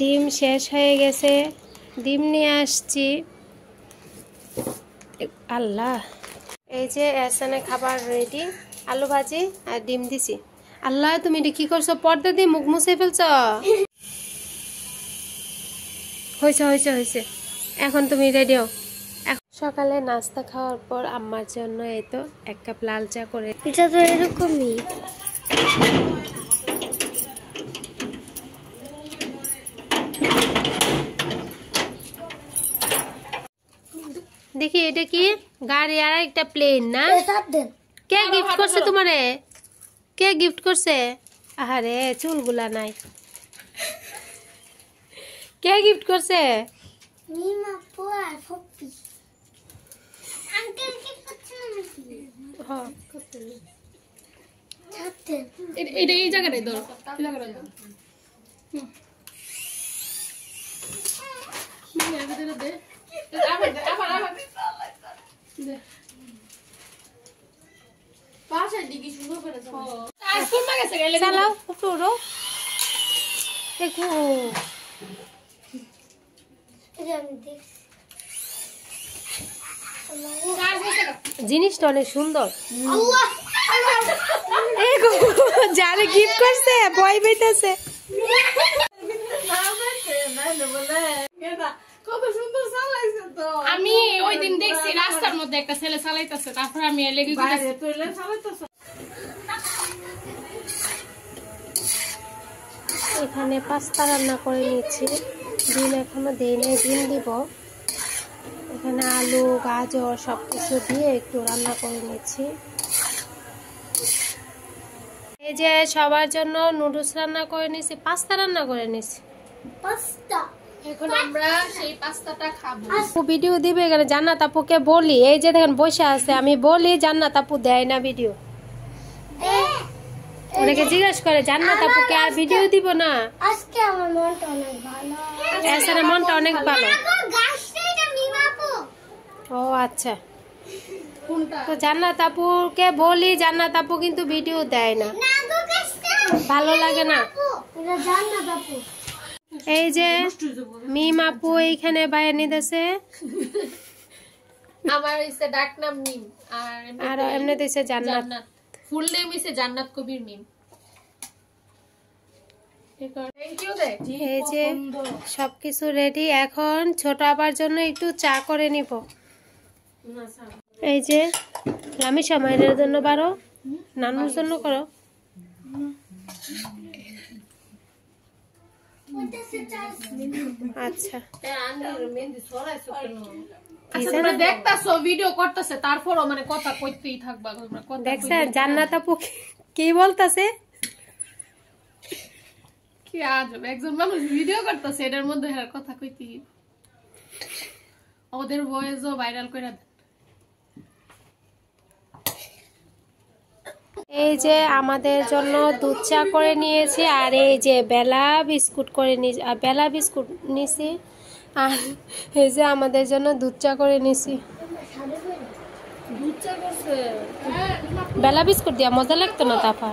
ডিম শেষ হয়ে গেছে, ডিম নিয়ে আসছি। আল্লাহ, এই যে এসানে খাবার রেডি, আলু ভাজি আর ডিম দিছি। আল্লাহ, তুমি এটা কি করছো? পর্দা দিয়ে মুখ মুছে ফেলছ। হয়েছে হয়েছে হয়েছে, এখন তুমি রেডি হও। সকালে নাস্তা খাওয়ার পর আম্মার জন্য এই তো 1 কাপ লাল চা করে। এটা তো এরকমই। দেখি এটা কি গাড়ি আর একটা প্লেন না? কে গিফট করছে তোমারে? কে গিফট করছে? আহারে চুলগুলা নাই। কে গিফট করছে? মিমা পোয়া ফপি আঙ্কেল কি করছেন নাকি? হ্যাঁ, ছাড়তে এটা এই জায়গাটাই ধরো, এই জায়গাটাই ধরো। দে আবার দে, আবার দে। পাশে দিকে সুন্দর করে দাও। আর কোন গেছে গেলে চালাও একটু উড়ো। দেখো এটা আমি দেখছি। জিনিসটা অনেক সুন্দর। আল্লাহ যারে গিফট করছে ভয় পেতেছে। কত সুন্দর চালাইছে তো। আমি ওই দিন দেখছি রাস্তার মধ্যে একটা ছেলে চালাইতেছে, তারপর আমি লেগে গেছি। এখানে পাস্তা রান্না করে নিচ্ছি, ডিম এখনো দেই নাই, ডিম দিব। এখানে আলু গাজর সবকিছু দিয়ে একটু রান্না করে নিচ্ছি। এই যে সবার জন্য নুডলস রান্না করে নিছি, পাস্তা রান্না করে নিছি। পাস্তা এখন আমরা সেই পাস্তাটা খাবো। আপু ভিডিও দিবে এখানে, জান্নাত আপুকে বলি, এই যে দেখেন বসে আছে, আমি বলি জান্নাত আপু দেয় না ভিডিও। অনেকে জিজ্ঞাসা করে জান্নাত আপুকে আর ভিডিও দিব না। আজকে আমার মনটা অনেক ভালো। এছাড়া মনটা অনেক ভালো। গাছটা এটা মিমা আপু। ও আচ্ছা, কোনটা? তো জান্নাত আপুকে বলি, জান্নাত আপু কিন্তু ভিডিও দেয় না, না গো গাছটা ভালো লাগে না। এটা জান্নাত আপু। এই যে মিম আপু এইখানে বাইরে নিতেছে, আমার হইছে ডাক নাম মিম, আর এমনি দিছে জান্নাত। জান্নাত। ফুল নেম হইছে জান্নাত কবির মিম। থ্যাংক ইউ দে। এই যে সবকিছু রেডি, এখন ছোট আবার জন্য একটু চা করে নিব। এই যে আমি সময়ের জন্য বারো, নানুর জন্য করো। আচ্ছা, আচ্ছা, তোমরা দেখতাছো ভিডিও করতেছে, তারপরও মানে কথা কইতেই থাকবা। দেখছেন জান্নাত আপু কি বলতেছে? কি আজব, একজন মানুষ ভিডিও করতেছে, এটার মধ্যে আর কথা কইতেই। ওদের ভয়েসও ভাইরাল করে দেন। এই যে আমাদের জন্য দুধ চা করে নিয়েছি, আর এই যে বেলা বিস্কুট করে নিয়েছি, আর বেলা বিস্কুট নিছি, আর এই যে আমাদের জন্য দুধ চা করে নিছি। বেলা বিস্কুট দিয়া মজা লাগতো না তাফা।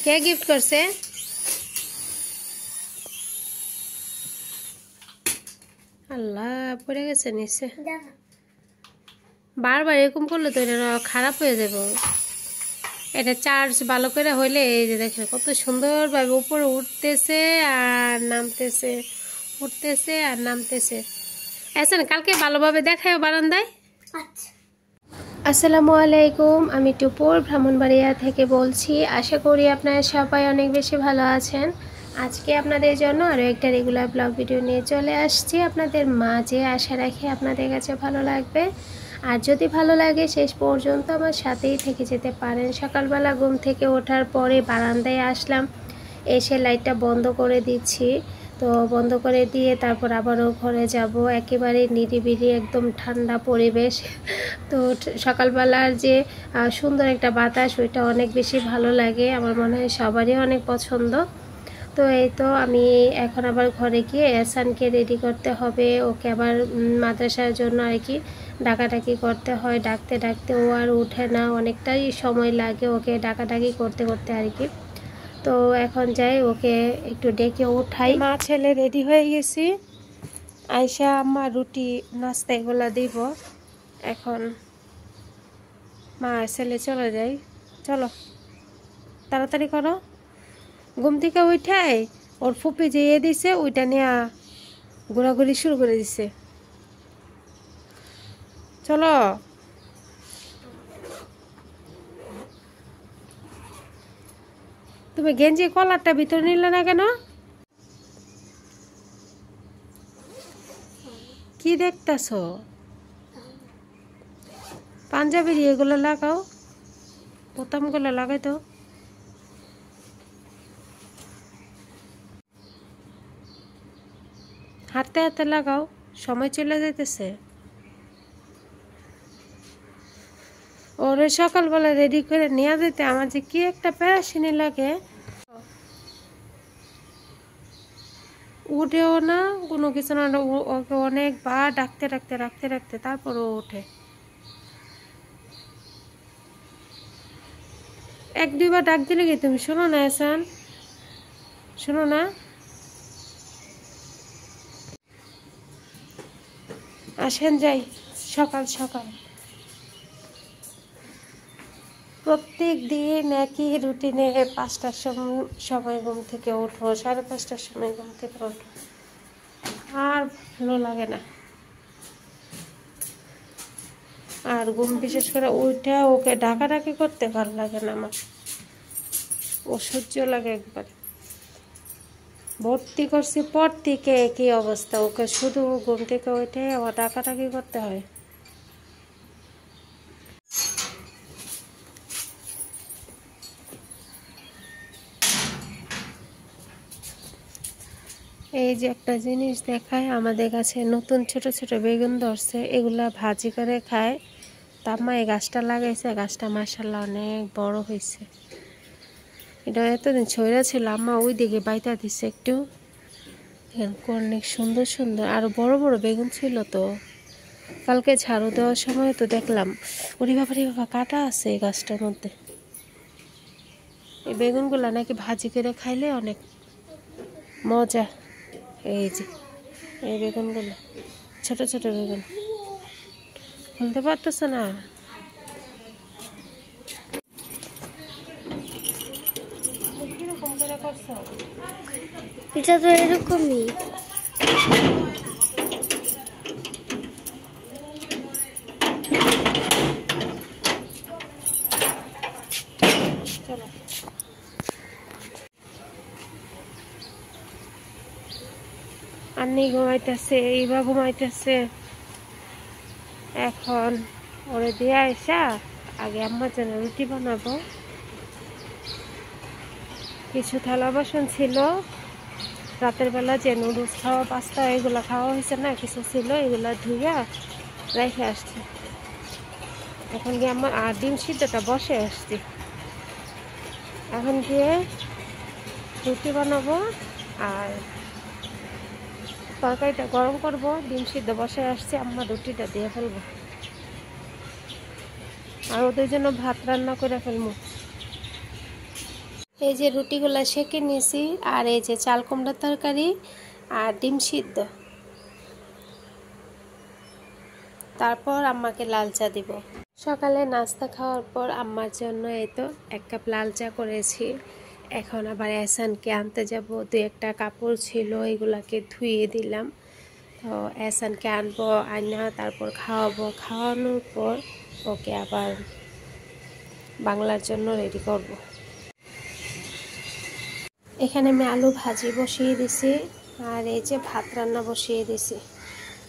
কে গিফট করছে? আল্লাহ, পড়ে গেছে নিচে। বারবার এরকম করলে তো এটা খারাপ হয়ে যাবে। এটা চার্জ ভালো করে হইলে, এই যে দেখেন কত সুন্দরভাবে উপরে উঠতেছে আর নামতেছে, উঠতেছে আর নামতেছে। আচ্ছা, কালকে ভালোভাবে দেখায় বারান্দায়। আচ্ছা, আসসালামু আলাইকুম, আমি টুপুর ব্রাহ্মণবাড়িয়া থেকে বলছি। আশা করি আপনারা সবাই অনেক বেশি ভালো আছেন। আজকে আপনাদের জন্য আরও একটা রেগুলার ব্লগ ভিডিও নিয়ে চলে আসছি আপনাদের মাঝে। আশা রাখি আপনাদের কাছে ভালো লাগবে, আর যদি ভালো লাগে শেষ পর্যন্ত আমার সাথেই থেকে যেতে পারেন। সকালবেলা ঘুম থেকে ওঠার পরে বারান্দায় আসলাম, এসে লাইটটা বন্ধ করে দিচ্ছি। তো বন্ধ করে দিয়ে তারপর আবারও ঘরে যাব। একেবারে নিরিবিলি একদম ঠান্ডা পরিবেশ। তো সকালবেলার যে সুন্দর একটা বাতাস, ওইটা অনেক বেশি ভালো লাগে, আমার মনে হয় সবারই অনেক পছন্দ। তো এই তো আমি এখন আবার ঘরে গিয়ে এহসানকে রেডি করতে হবে, ওকে আবার মাদ্রাসার জন্য আর কি ডাকাডাকি করতে হয়। ডাকতে ডাকতে ও আর উঠে না, অনেকটাই সময় লাগে ওকে ডাকাডাকি করতে করতে আর কি। তো এখন যাই ওকে একটু ডেকে উঠাই। মা ছেলে রেডি হয়ে গেছি, আয়শা আম্মা রুটি নাস্তা এগুলা দিব। এখন মা ছেলে চলে যাই, চলো তাড়াতাড়ি করো। ঘুম থেকে উঠাই ওর ফুপি যে দিছে ওইটা নিয়ে ঘোরাঘুরি শুরু করে দিছে। চলো তুমি গেঞ্জি কলারটা ভিতরে নিলে না কেন? কি দেখতেছ? পাঞ্জাবির এগুলো লাগাও, বোতামগুলো লাগাই তো। হাতে হাতে লাগাও, সময় চলে যাইতেছে। ওরে সকালবেলা রেডি করে নিয়ে যেতে আমার যে কি একটা প্যারাশানি লাগে। উঠেও না কোনো কিছু না, ওকে অনেকবার ডাকতে ডাকতে রাখতে রাখতে তারপর ও ওঠে। এক দুইবার ডাক দিলে কি তুমি শোনো না? এসান শোনো না? আসেন যাই সকাল সকাল। প্রত্যেক দিন একই রুটিনে 5টার সময় ঘুম থেকে ওঠো, 5:30টার সময় ঘুম থেকে ওঠো, আর ভালো লাগে না। আর ঘুম বিশেষ করে ওইটা ওকে ডাকাডাকি করতে ভালো লাগে না আমার, অসহ্য লাগে একবারে। ভর্তি করছি পর থেকে একই অবস্থা, ওকে শুধু ঘুম থেকে ওইটাই আবার ডাকাডাকি করতে হয়। এই যে একটা জিনিস দেখায়, আমাদের কাছে নতুন ছোট ছোট বেগুন ধরছে, এগুলা ভাজি করে খায়। তাম্মা এই গাছটা লাগাইছে, গাছটা মাশাআল্লাহ অনেক বড় হয়েছে। এটা এতদিন ছয়রা ছিল, আম্মা ওই দিকে বাইতা দিছে একটু। অনেক সুন্দর সুন্দর আরো বড় বড় বেগুন ছিল। তো কালকে ঝাড়ু দেওয়ার সময় তো দেখলাম, ওরে বাবা কাটা আছে এই গাছটার মধ্যে। এই বেগুনগুলা নাকি ভাজি করে খাইলে অনেক মজা। এই যে এই বেগুনগুলো ছোট ছোট বেগুন, খুলতে পারতেছে না। কিরকম করে করছো? এটা তো এরকমই। চলো আন্নি ঘুমাইতেছে, এইবা ঘুমাইতেছে। এখন ওরে দিয়ে আইসা আগে আম্মার জন্য রুটি বানাবো। কিছু থালা বাসন ছিল, রাতের বেলা যে নুডলস খাওয়া, পাস্তা এগুলো খাওয়া হয়েছে না, কিছু ছিল, এগুলো ধুইয়া রেখে আসছি। এখন গিয়ে আমার আর ডিম সিদ্ধটা বসে আসছি, এখন গিয়ে রুটি বানাবো আর তরকারিটা গরম করব। ডিম সিদ্ধ বসে আসছে, আম্মা রুটিটা দিয়ে ফেলবো আর ওদের জন্য ভাত রান্না করে ফেলবো। এই যে রুটিগুলা সেঁকে নিয়েছি, আর এই যে চাল কুমড়ার তরকারি আর ডিম সিদ্ধ। তারপর আম্মাকে লাল চা দিব। সকালে নাস্তা খাওয়ার পর আম্মার জন্য এই তো 1 কাপ লাল চা করেছি। এখন আবার এহসানকে আনতে যাব, 2-1টা কাপড় ছিল এগুলাকে ধুয়ে দিলাম। তো এহসানকে আনবো, আনা তারপর খাওয়াবো, খাওয়ানোর পর ওকে আবার বাংলার জন্য রেডি করব। এখানে আমি আলু ভাজি বসিয়ে দিছি আর এই যে ভাত রান্না বসিয়ে দিছি।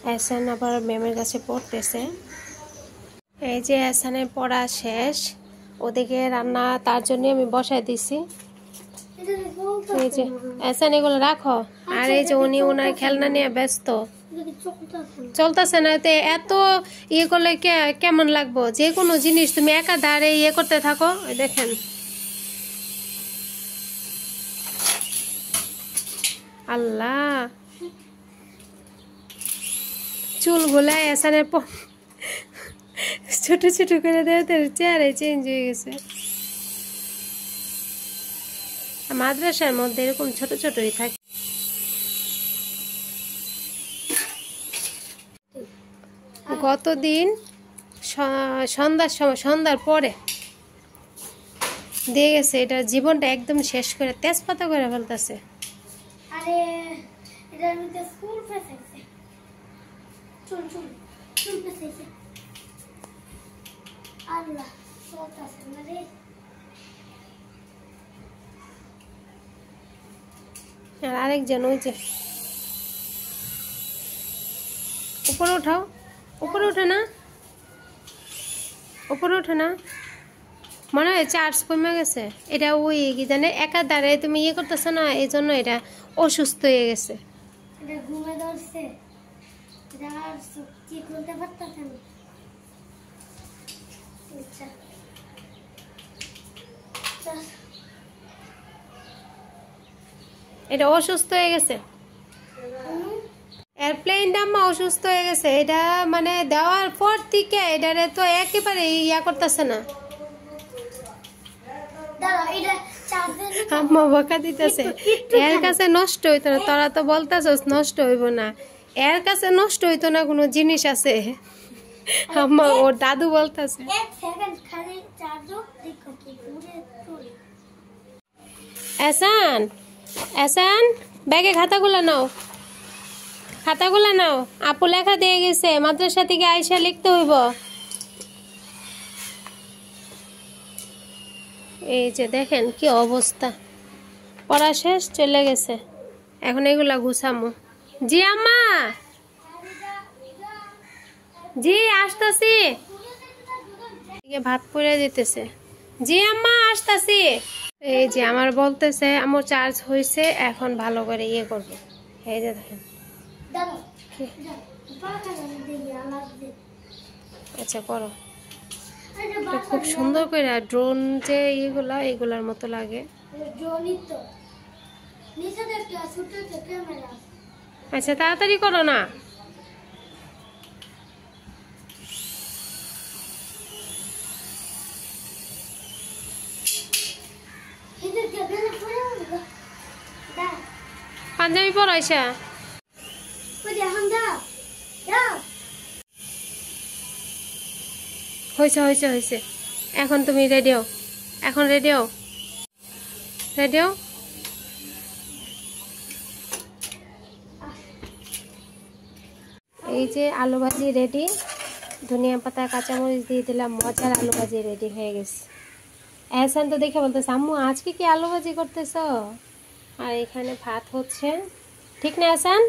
এহসান আবার ম্যামের কাছে পড়তেছে। এই যে এহসানের পড়া শেষ, ওদিকে রান্না তার জন্য আমি বসাই দিছি। এই যে এহসান এগুলো রাখো, আর এই যে উনি ওনার খেলনা নিয়ে ব্যস্ত। চলতেছে না, এত ইয়ে করলে কেমন লাগবো? যে কোনো জিনিস তুমি একা দাঁড়ে ইয়ে করতে থাকো। দেখেন আল্লাহ, চুলগুলা এহসানের ছোট ছোট করে দেয়, চেহারা চেঞ্জ হয়ে গেছে। মাদ্রাসার মধ্যে এরকম ছোট ছোটই থাকে। গতদিন সন্ধ্যার পরে দিয়ে গেছে, এটা জীবনটা একদম শেষ করে তেজপাতা করে ফেলতেছে। আরে এটার মধ্যে ফুল ফেসেছে, চুল চুল চুল ফেসেছে। আল্লাহ চলতেছে না রে। আর আরেকজন ওই যে উপরে উঠাও, উপরে ওঠে না, উপরে ওঠে না, মনে হয় চার্জ কমে গেছে। এটা ওই কি জানে একা দ্বারে তুমি ইয়ে করতেছো না, এই জন্য এটা অসুস্থ হয়ে গেছে। এটা ঘুমে ধরছে, এটা আর কি করতে পারতেছে না। আচ্ছা এটা অসুস্থ হয়ে গেছে, এয়ারপ্লেনটা আম্মা অসুস্থ হয়ে গেছে। এটা মানে দেওয়ার পর থেকে এটারে তো একেবারে ইয়া করতেছে না। আম্মা বকা দিতেছে, এর কাছে নষ্ট হইতো না। তোরা তো বলতেছস নষ্ট হইব না, এর কাছে নষ্ট হইতো না কোনো জিনিস আছে। আম্মা ওর দাদু বলতেছে। এহসান, এহসান ব্যাগে খাতাগুলো নাও, খাতাগুলো নাও। আপু লেখা দিয়ে গেছে, মাদ্রাসা থেকে আইসা লিখতে হইব। এই যে দেখেন কি অবস্থা, পড়া শেষ, চলে গেছে। এখন এগুলা গুছামো। জি আম্মা, জি আসতাছি। ভাত পড়ে দিতেছে। জি আম্মা আসতাছি। এই যে আমার বলতেছে আমার চার্জ হয়েছে, এখন ভালো করে ইয়ে করবো। এই যে দেখেন। আচ্ছা করো। খুব সুন্দর করে ড্রোন যে এগুলার মতো লাগে। আচ্ছা তাড়াতাড়ি করো না। পাঞ্জাবি পরাইছা? হয়েছে হয়েছে হয়েছে। এখন তুমি রেডি হও, এখন রেডি হও, রেডি হও। এই যে আলু ভাজি রেডি, ধনিয়া পাতা কাঁচামরিচ দিয়ে দিলাম, মজার আলু ভাজি রেডি হয়ে গেছে। এহসান তো দেখে বলতেছে আম্মু আজকে কি আলু ভাজি করতেছ? আর এখানে ভাত হচ্ছে, ঠিক না এহসান?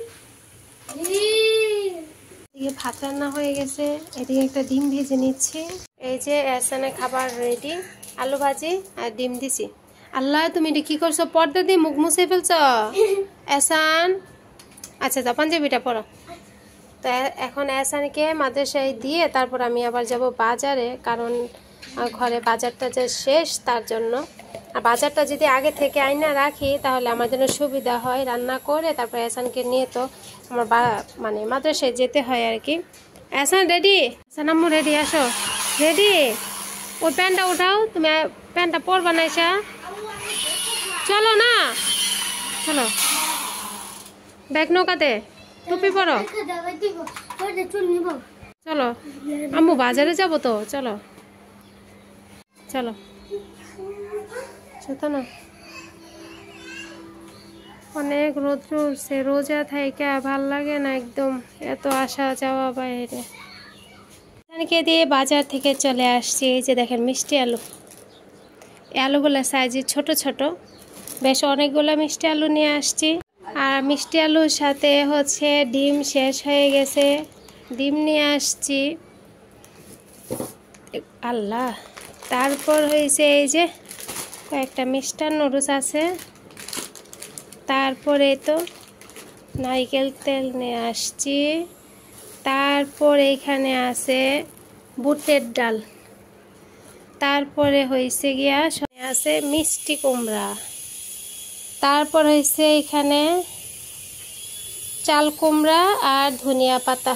এদিকে ভাত রান্না হয়ে গেছে, এদিকে একটা ডিম ভেজে নিচ্ছি। এই যে এহসানের খাবার রেডি, আলু ভাজি আর ডিম দিছি। আল্লাহ তুমি এটা কি করছো? পর্দা দিয়ে মুখ মুছে ফেলছো এহসান। আচ্ছা যা পাঞ্জাবিটা পরো। তো এখন এহসানকে মাদ্রাসায় দিয়ে তারপর আমি আবার যাব বাজারে, কারণ ঘরে বাজারটা যে শেষ তার জন্য। আর বাজারটা যদি আগে থেকে আইনা রাখি তাহলে আমার জন্য সুবিধা হয়, রান্না করে তারপর এহসানকে নিয়ে তো আমার মানে মাদ্রাসায় যেতে হয় আর কি। এহসান রেডি? এহসান আম্মু রেডি, আসো রেডি। ওই প্যান্টটা উঠাও, তুমি প্যান্টটা পরবা না এসা। চলো না, চলো ব্যাগ নৌকাতে, টুপি পরো। চলো আম্মু বাজারে যাবো তো, চলো চলো। তো না অনেক রোদ্র উঠছে, রোজা থাইকা ভাল লাগে না একদম, এত আসা যাওয়া বাইরে। এখানকে দিয়ে বাজার থেকে চলে আসছি। এই যে দেখেন মিষ্টি আলু, এই আলুগুলো সাইজে ছোট ছোট, বেশ অনেকগুলো মিষ্টি আলু নিয়ে আসছি। আর মিষ্টি আলুর সাথে হচ্ছে ডিম শেষ হয়ে গেছে, ডিম নিয়ে আসছি। আল্লাহ, তারপর হয়েছে এই যে কয়েকটা মিষ্টান্ন নুডলস আছে, তারপরে তো নারকেল তেল নিয়ে আসছি, তারপর এখানে আছে বুটের ডাল, তারপরে হয়েছে গিয়া আছে মিষ্টি কুমড়া, তারপর হয়েছে এখানে চাল কুমড়া আর ধনিয়া পাতা।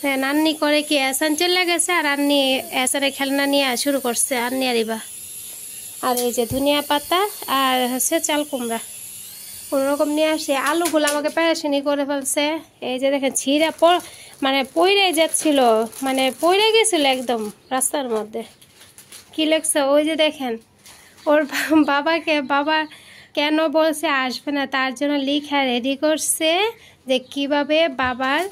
হ্যাঁ নান্নি করে কি এহসান চলে গেছে, আর আন্নি এহসানের খেলনা নিয়ে শুরু করছে। আন্নি আরিবা আর এই যে ধনিয়া পাতা আর হচ্ছে চাল কুমড়া কোনোরকম নিয়ে আসছে। আলুগুলো আমাকে প্যারাশানি করে ফেলছে। এই যে দেখেন ছিঁড়া মানে পইড়ে যাচ্ছিল, মানে পইড়ে গেছিল একদম রাস্তার মধ্যে। কি লাগছে ওই যে দেখেন ওর বাবা কেন বলছে আসবে না, তার জন্য লিখা রেডি করছে যে কিভাবে বাবার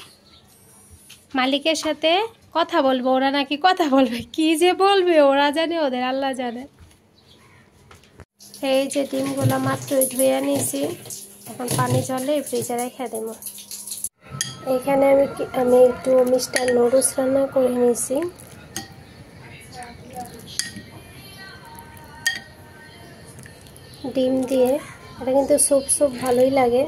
মালিকের সাথে কথা বলবে। ওরা নাকি কথা বলবে, কি যে বলবে ওরা জানে, ওদের আল্লাহ জানে। এই যে ডিমগুলো মাত্রই ধুয়ে নিয়েছি, এখন পানি জলে ফ্রিজে রেখে দেব। এখানে আমি একটু মিষ্টার নুডলস রান্না করে নিয়েছি। ডিম দিয়ে, এটা কিন্তু স্যুপ ভালোই লাগে।